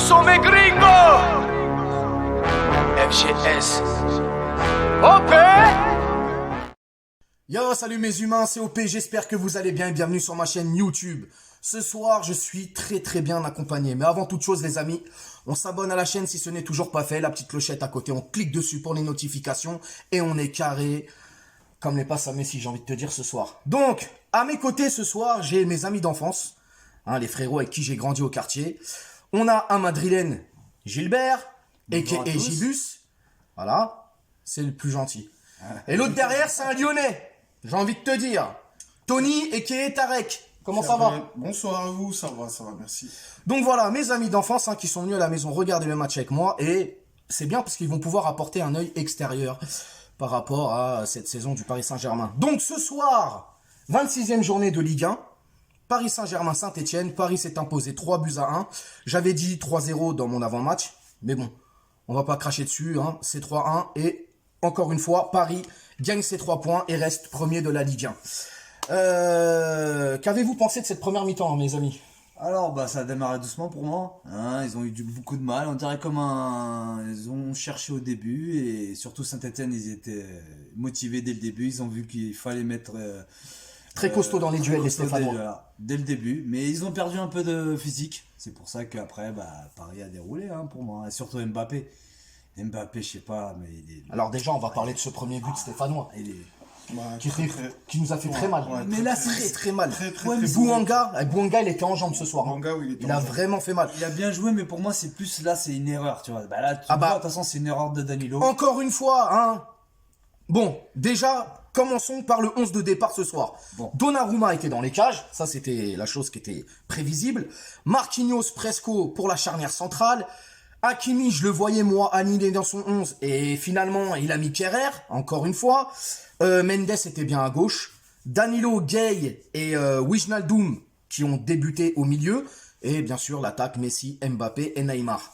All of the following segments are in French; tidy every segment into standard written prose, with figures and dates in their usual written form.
sont mes gringos. FGS. OP. Yo, salut mes humains, c'est OP, j'espère que vous allez bien et bienvenue sur ma chaîne YouTube. Ce soir, je suis très bien accompagné. Mais avant toute chose, les amis, on s'abonne à la chaîne si ce n'est toujours pas fait. La petite clochette à côté, on clique dessus pour les notifications et on est carré comme les passes à Messi, j'ai envie de te dire ce soir. Donc, à mes côtés ce soir, j'ai mes amis d'enfance, les frérots avec qui j'ai grandi au quartier. On a un madrilène, Gilbert, a.k.a. Gibus. Voilà, c'est le plus gentil. Et l'autre derrière, c'est un Lyonnais. J'ai envie de te dire. Tony, a.k.a. Tarek. Comment ça va? Bonsoir à vous, ça va, merci. Donc voilà, mes amis d'enfance qui sont venus à la maison regarder le match avec moi. Et c'est bien parce qu'ils vont pouvoir apporter un œil extérieur par rapport à cette saison du Paris Saint-Germain. Donc ce soir, 26e journée de Ligue 1. Paris Saint-Germain Saint-Etienne. Paris s'est imposé 3-1. J'avais dit 3-0 dans mon avant-match. Mais bon, on va pas cracher dessus. C'est 3-1. Et encore une fois, Paris gagne ses 3 points et reste premier de la Ligue 1. Qu'avez-vous pensé de cette première mi-temps, mes amis? Alors, ça a démarré doucement pour moi. Ils ont eu beaucoup de mal. On dirait ils ont cherché au début. Et surtout Saint-Etienne, ils étaient motivés dès le début. Ils ont vu qu'il fallait mettre... Très costaud dans les duels, les Stéphanois. Dès le début. Mais ils ont perdu un peu de physique. C'est pour ça qu'après, Paris a déroulé pour moi. Et surtout Mbappé. Mbappé, je sais pas, mais il est... Alors déjà, on va parler de ce premier but stéphanois. Il est... Qui nous a fait très mal. Mais là, très mal. Très Bouanga, il était en jambes ce soir. Il a vraiment fait mal. Il a bien joué, mais pour moi, c'est plus là, c'est une erreur, tu vois. Là, de toute façon, c'est une erreur de Danilo. Encore une fois, Bon, déjà, commençons par le 11 de départ ce soir. Bon. Donnarumma était dans les cages, ça c'était la chose qui était prévisible. Marquinhos, Presco pour la charnière centrale. Hakimi, je le voyais moi aligné dans son 11 et finalement il a mis Kerrer, encore une fois. Mendes était bien à gauche. Danilo, Gay et Wijnaldum qui ont débuté au milieu. Et bien sûr l'attaque Messi, Mbappé et Neymar.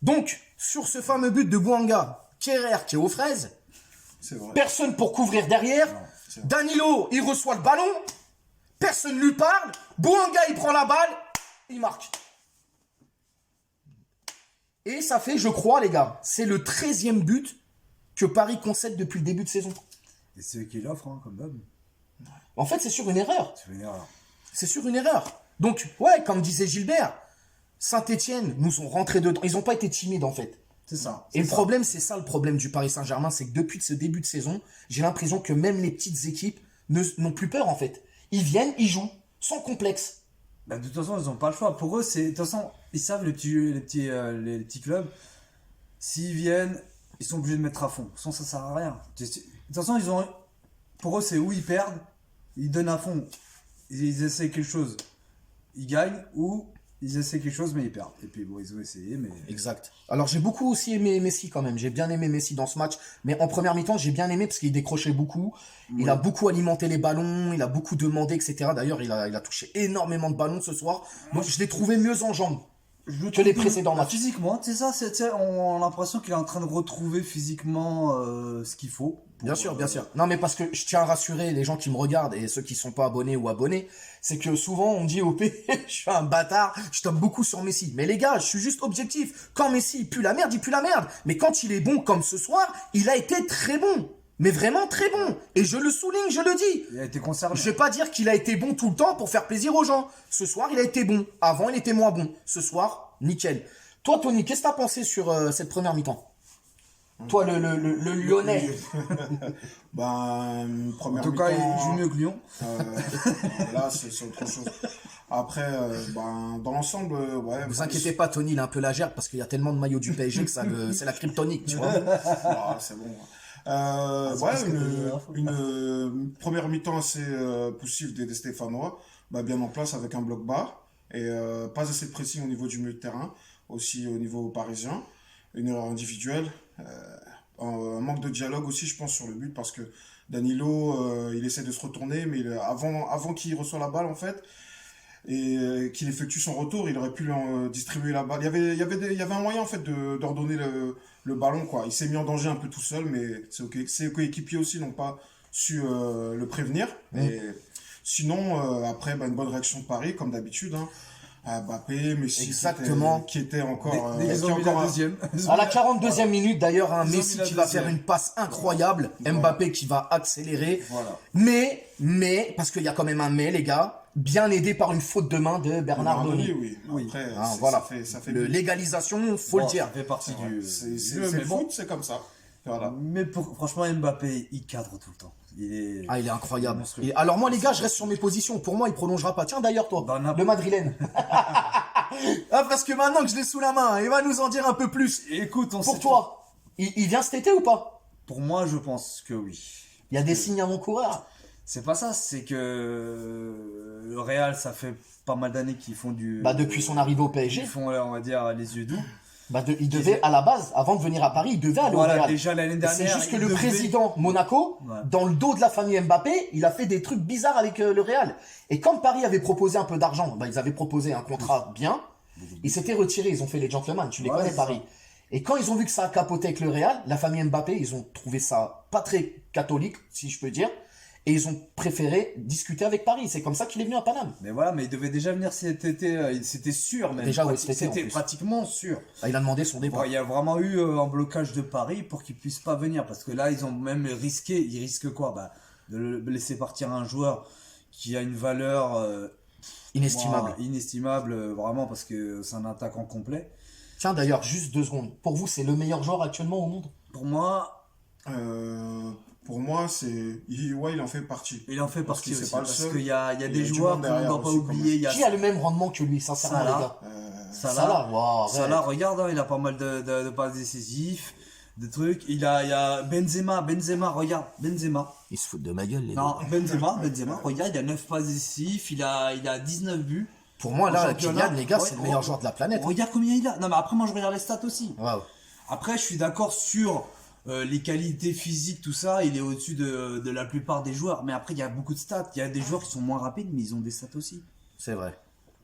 Donc, sur ce fameux but de Bouanga, Kerrer qui est aux fraises, personne pour couvrir derrière. Non, Danilo, il reçoit le ballon, personne lui parle. Bouanga, il prend la balle, il marque. Et ça fait, je crois, les gars, c'est le 13e but que Paris concède depuis le début de saison. Et c'est eux qui l'offrent, comme d'hab. En fait, c'est sur une erreur. C'est sur une erreur. Donc, ouais, comme disait Gilbert, Saint-Etienne nous sont rentrés dedans. Ils n'ont pas été timides, en fait. C'est ça. Et le problème, c'est ça le problème du Paris Saint-Germain, c'est que depuis ce début de saison, j'ai l'impression que même les petites équipes n'ont plus peur, en fait. Ils viennent, ils jouent, sans complexe. De toute façon, ils n'ont pas le choix. Pour eux, de toute façon, ils savent, les petits clubs, s'ils viennent, ils sont obligés de mettre à fond. Sans ça sert à rien. De toute façon, pour eux, c'est où ils perdent, ils donnent à fond. Ils essaient quelque chose, ils gagnent, ou ils essaient quelque chose, mais ils perdent. Et puis bon, ils ont essayé, mais... Exact. Alors, j'ai beaucoup aussi aimé Messi quand même. J'ai bien aimé Messi dans ce match. Mais en première mi-temps, j'ai bien aimé parce qu'il décrochait beaucoup. Ouais. Il a beaucoup alimenté les ballons. Il a beaucoup demandé, etc. D'ailleurs, il a touché énormément de ballons ce soir. Moi, je l'ai trouvé mieux en jambes que les précédents matchs. Physiquement, c'est ça. On a l'impression qu'il est en train de retrouver physiquement ce qu'il faut. Bien sûr. Non, mais parce que je tiens à rassurer les gens qui me regardent et ceux qui sont pas abonnés ou abonnés, c'est que souvent on me dit OP, je suis un bâtard, je tape beaucoup sur Messi. Mais les gars, je suis juste objectif. Quand Messi il pue la merde, il pue la merde. Mais quand il est bon comme ce soir, il a été très bon. Mais vraiment très bon. Et je le souligne, je le dis. Il a été conservé. Je vais pas dire qu'il a été bon tout le temps pour faire plaisir aux gens. Ce soir, il a été bon. Avant, il était moins bon. Ce soir, nickel. Toi, Tony, qu'est-ce que t'as pensé sur cette première mi-temps? Toi, le Lyonnais. Première en tout cas, il joue mieux que Lyon. Là, c'est autre chose. Après, dans l'ensemble, ouais. Vous inquiétez pas, Tony, il a un peu la gerbe parce qu'il y a tellement de maillots du PSG que c'est la kryptonique, tu vois. C'est bon. Une première mi-temps assez poussive des Stéphanois, bien en place avec un bloc bas et pas assez de pressing au niveau du milieu de terrain, aussi au niveau parisien. Une erreur individuelle, un manque de dialogue aussi, je pense, sur le but, parce que Danilo, il essaie de se retourner, mais avant qu'il reçoive la balle, en fait, et qu'il effectue son retour, il aurait pu distribuer la balle. Il y avait un moyen, en fait, de redonner le ballon, quoi. Il s'est mis en danger un peu tout seul, mais ses coéquipiers aussi n'ont pas su le prévenir. Et sinon, après, une bonne réaction de Paris, comme d'habitude, Mbappé, Messi, Exactement. qui était encore... Dès qu'ils qui ont mis la encore un- deuxième. À la 42e minute, d'ailleurs, un Ils ont Messi mis la qui va deuxième. faire une passe incroyable, Mbappé qui va accélérer. Voilà. Mais, parce qu'il y a quand même un mais, les gars, bien aidé par une faute de main de Bernardoni. Oui. Oui. Après, Hein, c'est- voilà. ça fait Légalisation, faut le Bon, dire. Ça fait partie du. C'est du c'est jeu, le mais bon. foot, c'est comme ça. Voilà. Mais franchement, Mbappé, il cadre tout le temps. Il est. Ah, il est incroyable. Monstrueux. Et alors moi, les gars, je reste sur mes positions. Pour moi, il prolongera pas. Tiens, d'ailleurs, toi, Bah, le madrilène. Ah, parce que maintenant que je l'ai sous la main, il va nous en dire un peu plus. Écoute, on Pour sait toi, il vient cet été ou pas? Pour moi, je pense que oui. Il y a des signes avant-coureurs. C'est pas ça, c'est que le Real, ça fait pas mal d'années qu'ils font du. Bah, depuis son arrivée au PSG. Ils font, on va dire, les yeux doux. Bah, il devait, à la base, avant de venir à Paris, il devait aller au Voilà, Real. déjà l'année Et dernière. c'est juste que il le devait- président Monaco, Ouais. dans le dos de la famille Mbappé, il a fait des trucs bizarres avec le Real. Et quand Paris avait proposé un peu d'argent, bah, ils avaient proposé un contrat bien, ils s'étaient retirés, ils ont fait les gentlemen, tu les Ouais, connais c'est Paris. Et quand ils ont vu que ça a capoté avec le Real, la famille Mbappé, ils ont trouvé ça pas très catholique, si je peux dire, et ils ont préféré discuter avec Paris. C'est comme ça qu'il est venu à Paname. Mais voilà, mais il devait déjà venir cet été, c'était sûr même. Déjà, oui, cet été, en C'était plus. pratiquement sûr. Bah, il a demandé son départ. Bon, il y a vraiment eu un blocage de Paris pour qu'il puisse pas venir parce que là ils ont même risqué, ils risquent quoi, bah, de le laisser partir un joueur qui a une valeur Inestimable. inestimable vraiment parce que c'est un attaquant complet. Tiens, d'ailleurs, juste 2 secondes. Pour vous, c'est le meilleur joueur actuellement au monde? Pour moi, Pour moi, il en fait partie. il en fait Parce partie que c'est aussi pas le parce seul. qu'il y a Il y a des du joueurs monde qu'on ne derrière doit pas aussi, quand oublier. Il y a Qui a le même rendement que lui, sincèrement, Salah. les gars? Salah. Salah, wow, arrête. Salah, regarde, hein, il a pas mal de passes décisifs, de trucs. Il y a Benzema, regarde, Benzema. Ils se foutent de ma gueule, les Non, gars. Benzema, regarde, il a 9 passes décisives, il a 19 buts. Pour moi, En là, championnat, Kylian, les gars, ouais, c'est le meilleur ouais. joueur de la planète. Regarde combien il a. Non, mais après, moi, je regarde les stats aussi. Waouh. Après, je suis d'accord sur les qualités physiques, tout ça. Il est au-dessus de la plupart des joueurs. Mais après, il y a beaucoup de stats. Il y a des joueurs qui sont moins rapides, mais ils ont des stats aussi. C'est vrai.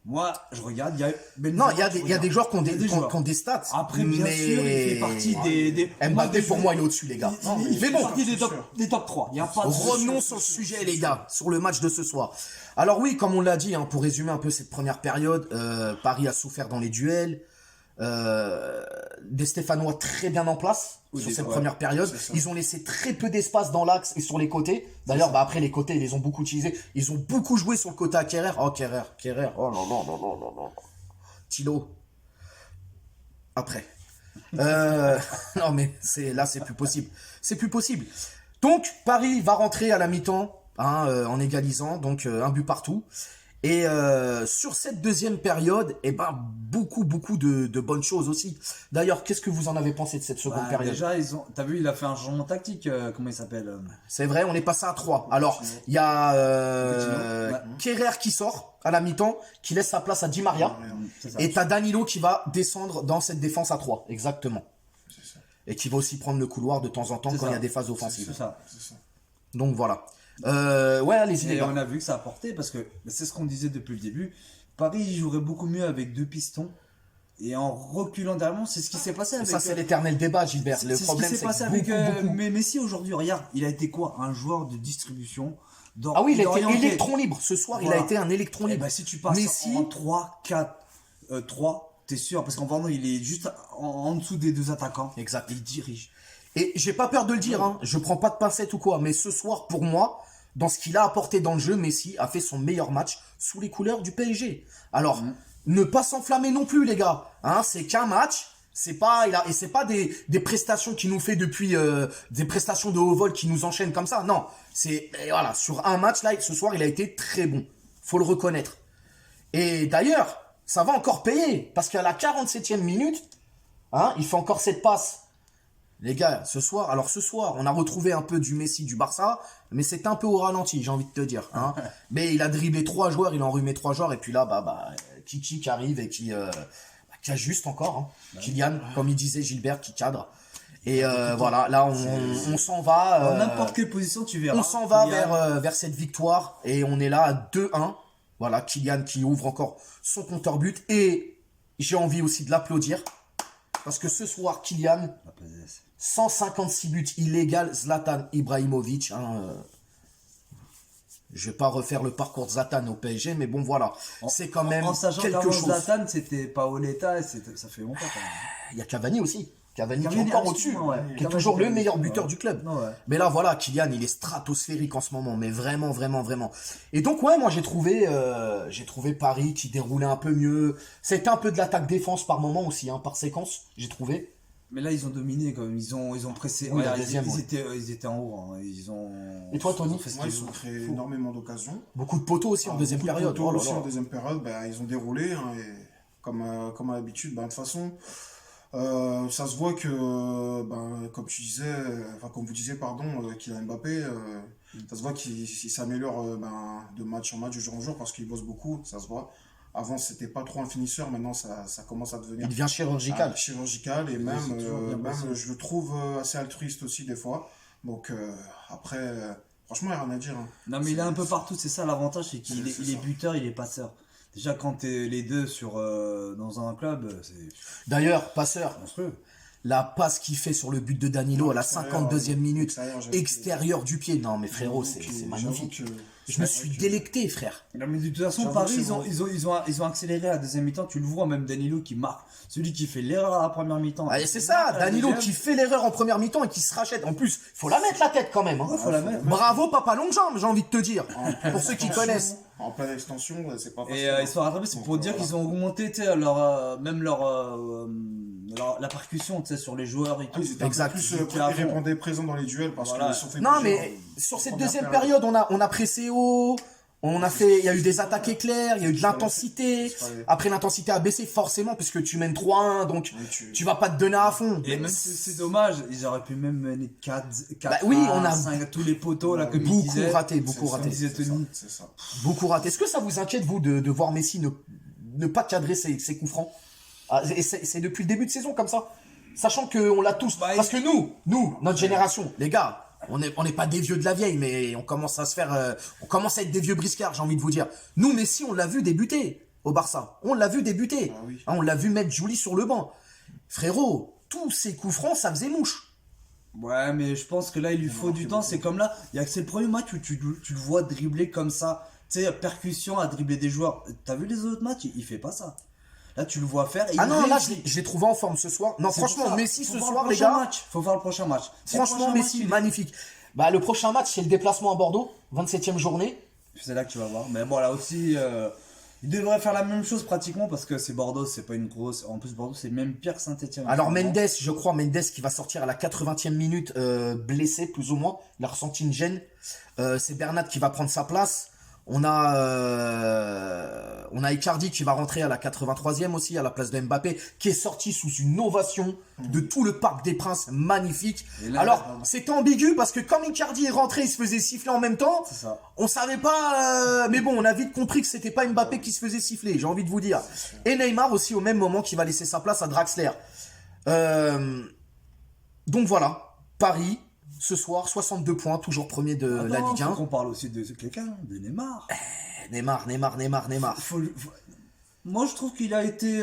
Moi, je regarde, il y a Benzema, Non, il y a des joueurs qui ont Il y a des, joueurs. qui ont des stats. Après, bien mais... sûr, il fait partie des Mbappé, pour moi, il est au-dessus, les gars. Il Mais fait bon, partie c'est sûr. des top 3. Il y a pas de revenons sur le sujet, les gars, sur le match de ce soir. Alors oui, comme on l'a dit, hein, pour résumer un peu cette première période, Paris a souffert dans les duels. Des Stéphanois très bien en place sur cette première période. c'est ça. Ils ont laissé très peu d'espace dans l'axe et sur les côtés. D'ailleurs, bah, après les côtés, ils les ont beaucoup utilisés. Ils ont beaucoup joué sur le côté à Kerrer. Oh, Kerrer. Oh non, non, non, non, non, non. Thilo. Après. Non, mais là, c'est plus possible. C'est plus possible. Donc, Paris va rentrer à la mi-temps hein, en égalisant. Donc, un but partout. Et sur cette deuxième période, eh ben, beaucoup de bonnes choses aussi. D'ailleurs, qu'est-ce que vous en avez pensé de cette seconde période? Déjà, t'as vu, il a fait un changement tactique. Comment il s'appelle C'est vrai, on est passé à 3. Alors, il y a Ouais. Kerrer qui sort à la mi-temps, qui laisse sa place à Di Maria. C'est ça. Et t'as Danilo qui va descendre dans cette défense à 3, exactement. C'est ça. Et qui va aussi prendre le couloir de temps en temps C'est quand ça. il y a des phases C'est offensives. ça. C'est ça. Donc voilà. Ouais, allez-y les Et gars. on a vu que ça a porté parce que c'est ce qu'on disait depuis le début. Paris il jouerait beaucoup mieux avec 2 pistons et en reculant derrière. C'est ce qui s'est passé avec. Ça, c'est l'éternel débat, Gilbert. Le c'est problème, ce qui s'est c'est passé que avec beaucoup. mais Messi aujourd'hui. Regarde, il a été quoi? Un joueur de distribution. Ah oui, il a été orienté. électron libre. Ce soir, il Voilà. a été un électron Eh libre. ben, si tu passes Messi- en 3, 4, 3, t'es sûr, parce qu'en vendant, il est juste en dessous des 2 attaquants. Exact. Il dirige. Et j'ai pas peur de le dire, hein. Je prends pas de pincettes ou quoi, mais ce soir, pour moi, dans ce qu'il a apporté dans le jeu, Messi a fait son meilleur match sous les couleurs du PSG. Alors, ne pas s'enflammer non plus, les gars. Hein, c'est qu'un match. C'est pas, et c'est pas des prestations qu'il nous fait depuis, des prestations de haut vol qui nous enchaînent comme ça. Non. Et voilà, sur un match, là, ce soir, il a été très bon. Faut le reconnaître. Et d'ailleurs, ça va encore payer. Parce qu'à la 47e minute, hein, il fait encore cette passe. Les gars, ce soir, on a retrouvé un peu du Messi du Barça, mais c'est un peu au ralenti, j'ai envie de te dire. Hein. Mais il a dribblé 3 joueurs, il a enrhumé 3 joueurs, et puis là, Kiki qui arrive et qui ajuste encore. Hein. Kylian, comme il disait Gilbert, qui cadre. Et voilà, là, on s'en va. Dans n'importe quelle position, tu verras. On s'en va Kylian, vers cette victoire, et on est là à 2-1. Voilà, Kylian qui ouvre encore son compteur but, et j'ai envie aussi de l'applaudir, parce que ce soir, Kylian... la PSS. 156 buts illégal, Zlatan Ibrahimovic. Hein, Je vais pas refaire le parcours de Zlatan au PSG, mais bon voilà, c'est quand même En sachant quelque qu'avant chose. Zlatan, c'était Paoletta, et ça fait longtemps quand même. Il y a Cavani aussi. Cavani qui est Cavani, encore ah, au-dessus, excuse-moi, ouais. qui est Cavani, toujours le Cavani, meilleur ouais. buteur du club. Ouais. Mais là, voilà, Kylian, il est stratosphérique en ce moment, mais vraiment, vraiment, vraiment. Et donc, ouais, moi, j'ai trouvé Paris qui déroulait un peu mieux. C'était un peu de l'attaque-défense par moment aussi, hein, par séquence, j'ai trouvé. Mais là, ils ont dominé quand même. Ils ont pressé. Oui, Regarde, la deuxième, ils étaient en haut. Hein. Et toi, Tony? ils ont fait ce Moi, qu'ils ils ont ont. créé énormément d'occasions. Beaucoup de poteaux aussi en deuxième Beaucoup de période. poteaux Oh là aussi là. en deuxième période, ils ont déroulé. Hein, et comme à l'habitude, de toute façon, ça se voit que, comme tu disais, comme vous disiez, pardon, Kylian Mbappé, ça se voit qu'il s'améliore de match en match, de jour en jour, parce qu'il bosse beaucoup, ça se voit. Avant, c'était pas trop un finisseur, maintenant, ça commence à devenir Il devient chirurgical. chirurgical et même, c'est toujours bien passé. je le trouve assez altruiste aussi, des fois. Donc, après, franchement, il n'y a rien à dire. Hein. Non, mais il est un peu partout. C'est ça l'avantage, c'est qu'il C'est il est ça. buteur, il est passeur. Déjà, quand t'es les deux dans un club, c'est D'ailleurs, passeur, monstrueux. la passe qu'il fait sur le but de Danilo à la Extérieur, 52e minute, extérieur, j'avoue que- extérieur du pied. Non, mais frérot, j'avoue c'est que- magnifique. j'avoue que- Je me suis délecté, frère. Non, mais de toute façon, J'avoue Paris, que c'est ils ont accéléré à la deuxième mi-temps. Tu le vois, même Danilo qui marque. Celui qui fait l'erreur à la première mi-temps. Ah, c'est Il ça, marque à la Danilo deuxième. qui fait l'erreur en première mi-temps et qui se rachète. En plus, faut la mettre la tête quand même. Hein. Ouais, faut la mettre. Bravo, papa longue jambe, j'ai envie de te dire. Pour ceux qui connaissent. En pleine extension, c'est pas facile. Et ils sont rattrapés, c'est pour Donc, dire voilà. qu'ils ont augmenté tu sais, la percussion tu sais, sur les joueurs et tout. Ils étaient Exact. plus Ils étaient à ils fond. répondaient présents dans les duels parce Voilà. qu'ils sont fait Non, plusieurs. mais sur cette Première deuxième période. période, on a pressé haut. Il y a eu des attaques éclairs, il y a eu de l'intensité. fallait- Après, l'intensité a baissé forcément puisque tu mènes 3-1, donc Oui, tu vas pas te donner à fond. Et même si c'est dommage, ils auraient pu même mener 4 Bah oui, on a 5 tous les poteaux là comme ils beaucoup disaient. raté, C'est beaucoup ça, raté. disait c'est ça, Tony. c'est ça. Beaucoup raté. Est-ce que ça vous inquiète, vous, de voir Messi ne pas cadrer ses coups francs? Et c'est depuis le début de saison comme ça. Sachant qu'on l'a tous. Bah, Parce que nous, notre génération, les gars, on n'est pas des vieux de la vieille, mais on commence à se faire. On commence à être des vieux briscards, j'ai envie de vous dire. Nous, Messi, on l'a vu débuter au Barça. On l'a vu débuter. Ah oui. Hein, on l'a vu mettre Juli sur le banc. Frérot, tous ces coups francs, ça faisait mouche. Ouais, mais je pense que là, il lui faut du temps. C'est comme là, il y a que c'est le premier match où tu le vois dribbler comme ça. Tu sais, percussion à dribbler des joueurs. T'as vu les autres matchs? Il fait pas ça. Là, tu le vois faire. Et Ah il non, là, réussit. je l'ai trouvé en forme ce soir. Non, C'est pour franchement, ça. Messi Faut ce voir soir, le les prochain gars. match. Faut voir le prochain match. Si le Franchement, prochain Messi, match, magnifique. Bah, le prochain match, c'est le déplacement à Bordeaux, 27e journée. c'est là que tu vas voir. Mais bon, là aussi, il devrait faire la même chose pratiquement parce que c'est Bordeaux, c'est pas une grosse. En plus, Bordeaux, c'est même pire que Saint-Etienne. Alors Mendes, je crois, Mendes qui va sortir à la 80e minute blessé plus ou moins. Il a ressenti une gêne. C'est Bernat qui va prendre sa place. On a Icardi qui va rentrer à la 83e aussi à la place de Mbappé, qui est sorti sous une ovation de tout le Parc des Princes, magnifique. Et là, Alors c'était ambigu parce que comme Icardi est rentré, il se faisait siffler en même temps. C'est ça. On savait pas, mais bon, on a vite compris que c'était pas Mbappé qui se faisait siffler, j'ai envie de vous dire. Et Neymar aussi au même moment qui va laisser sa place à Draxler. Donc voilà, Paris, ce soir, 62 points, toujours premier de la Attends, Ligue faut 1. qu'on parle aussi de quelqu'un, de Neymar. Neymar. Moi, je trouve qu'il a été.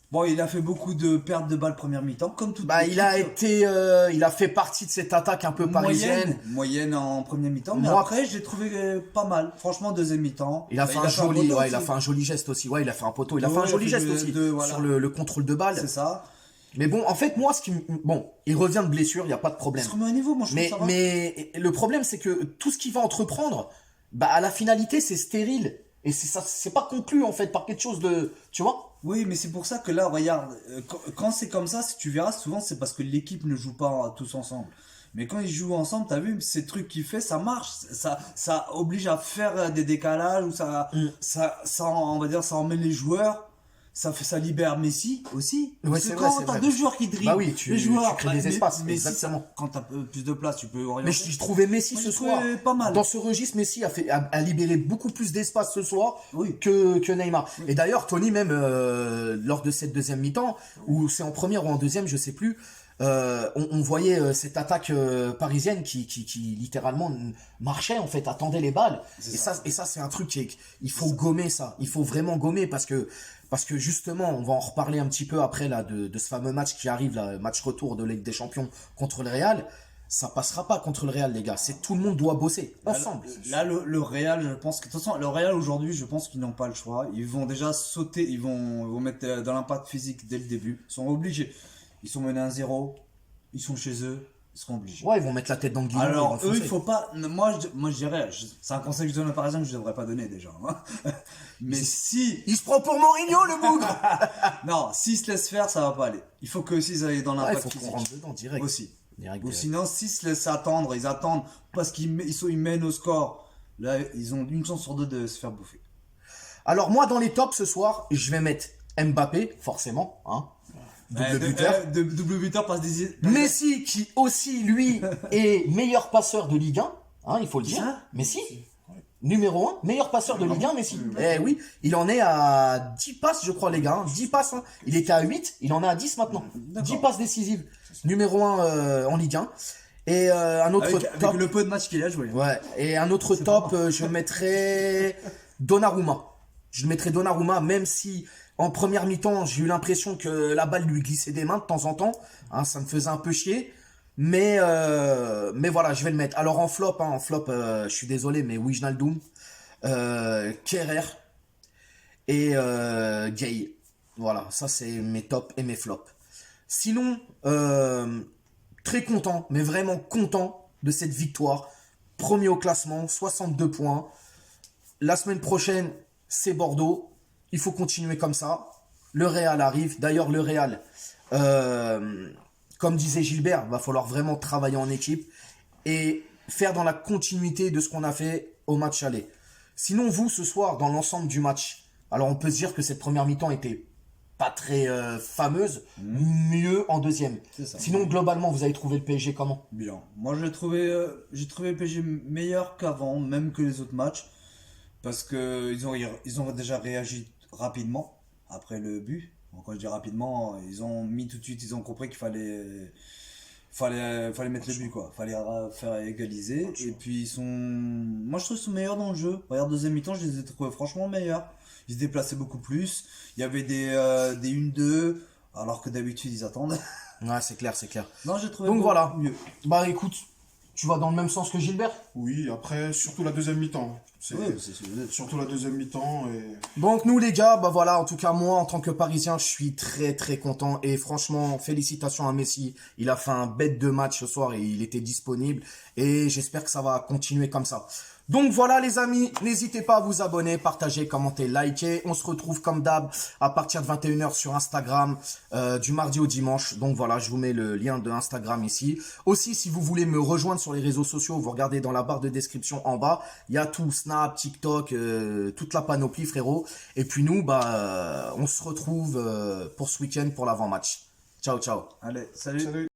Bon, il a fait beaucoup de pertes de balles première mi-temps, comme tout. Bah, il a fait partie de cette attaque un peu parisienne. Moyenne en première mi-temps, mais Moi- après, je l'ai trouvé pas mal. Franchement, deuxième mi-temps. Il a Bah, fait un joli, poteau ouais, il a aussi. fait un joli geste aussi. Ouais, il a fait un poteau. Il a Ouais, fait un il a joli fait geste de- aussi voilà. sur le contrôle de balle. C'est ça. Mais bon, en fait, moi, bon, il revient de blessure, il y a pas de Il problème. se remet à niveau, moi, je trouve Mais, ça va. mais le problème, c'est que tout ce qu'il va entreprendre, bah, à la finalité, c'est stérile. Et c'est pas conclu, en fait, par quelque chose de, tu vois? Oui, mais c'est pour ça que là, regarde, quand c'est comme ça, si tu verras, souvent c'est parce que l'équipe ne joue pas tous ensemble. Mais quand ils jouent ensemble, t'as vu, ces trucs qu'il fait, ça marche. Ça oblige à faire des décalages, ou on va dire, ça emmène les joueurs. Ça libère Messi aussi. Ouais, Parce c'est que vrai, quand c'est t'as vrai. deux joueurs qui dribblent, Bah oui, les joueurs, tu crées des espaces, Messi, exactement. quand t'as plus de place, tu peux orienter. Mais je trouvais Messi Moi, ce je soir, trouvais pas mal. dans ce registre, Messi a libéré beaucoup plus d'espace ce soir Oui. que Neymar. Et d'ailleurs, Tony, même lors de cette deuxième mi-temps, ou c'est en première ou en deuxième, je sais plus, on voyait cette attaque parisienne qui littéralement marchait, en fait, attendait les balles. Et ça, c'est un truc il faut gommer ça. Il faut vraiment gommer parce que justement, on va en reparler un petit peu après là de ce fameux match qui arrive, là, match retour de Ligue des Champions contre le Real. ça passera pas contre le Real, les gars. Tout le monde doit bosser ensemble. Là, le Real, je pense que de toute façon, le Real aujourd'hui, je pense qu'ils n'ont pas le choix. Ils vont déjà sauter, ils vont mettre dans l'impact physique dès le début. Ils sont obligés. Ils sont menés 1-0, ils sont chez eux, ils seront obligés. Ouais, ils vont mettre la tête dans le guidon. Alors, ils vont eux, il foncer. faut pas. Moi, je dirais, c'est un conseil que je donne aux Parisiens que je devrais pas donner déjà. Hein. Mais si. Il se prend pour Mourinho, le bougre. Non, s'ils se laissent faire, ça va pas aller. Il faut que s'ils aillent dans Ouais, il l'impact faut qu'on physique. rentre dedans direct. Aussi. Direct, Ou direct. sinon, s'ils se laissent attendre, ils attendent parce qu'ils mènent au score. Là, ils ont une chance sur deux de se faire bouffer. Alors moi, dans les tops ce soir, je vais mettre Mbappé, forcément, hein. Double buteur. Double buteur passe des. Messi, qui aussi, lui, est meilleur passeur de Ligue 1, hein, il faut le dire. Ça Messi, numéro 1, meilleur passeur de Ligue 1, Messi. Eh oui, il en est à 10 passes, je crois, les gars. 10 passes. Hein. Il était à 8, il en est à 10 maintenant. 10 passes décisives. Numéro 1 en Ligue 1. Et un autre Avec top. le peu de matchs qu'il a joué. Ouais. Et un autre top, je mettrais Donnarumma. Je mettrais Donnarumma, même si en première mi-temps, j'ai eu l'impression que la balle lui glissait des mains de temps en temps. Hein, ça me faisait un peu chier. Mais voilà, je vais le mettre. Alors en flop, je suis désolé, mais Wijnaldum, Kerrer et Gay. Voilà, ça c'est mes tops et mes flops. Sinon, très content, mais vraiment content de cette victoire. Premier au classement, 62 points. La semaine prochaine, c'est Bordeaux. Il faut continuer comme ça. Le Real arrive. D'ailleurs, le Real, comme disait Gilbert, va falloir vraiment travailler en équipe et faire dans la continuité de ce qu'on a fait au match aller. Sinon, vous, ce soir, dans l'ensemble du match, alors on peut se dire que cette première mi-temps était pas très fameuse, mieux en deuxième. C'est ça. Sinon, globalement, vous avez trouvé le PSG comment? Bien. Moi, j'ai trouvé le PSG meilleur qu'avant, même que les autres matchs. Parce que ils ont déjà réagi rapidement après le but. Donc, quand je dis rapidement, ils ont mis tout de suite, ils ont compris qu'il fallait mettre le but, quoi. Fallait faire égaliser. Et puis, moi, je trouve qu'ils sont meilleurs dans le jeu. Regarde, deuxième mi-temps, je les ai trouvés franchement meilleurs. Ils se déplaçaient beaucoup plus. Il y avait des 1-2, alors que d'habitude, ils attendent. Ouais, c'est clair, c'est clair. Non, j'ai trouvé Donc voilà. mieux. Bah écoute, tu vas dans le même sens que Gilbert? Oui, après, surtout la deuxième mi-temps. Ouais, c'est Surtout la deuxième mi-temps. Et... Donc nous les gars, bah voilà, en tout cas moi en tant que Parisien, je suis très très content et franchement félicitations à Messi. Il a fait un bête de match ce soir et il était disponible et j'espère que ça va continuer comme ça. Donc voilà les amis, n'hésitez pas à vous abonner, partager, commenter, liker. On se retrouve comme d'hab à partir de 21h sur Instagram du mardi au dimanche. Donc voilà, je vous mets le lien de Instagram ici. Aussi, si vous voulez me rejoindre sur les réseaux sociaux, vous regardez dans la barre de description en bas. Il y a tout, Snap, TikTok, toute la panoplie frérot. Et puis nous, on se retrouve pour ce week-end pour l'avant-match. Ciao, ciao. Allez, salut. Salut.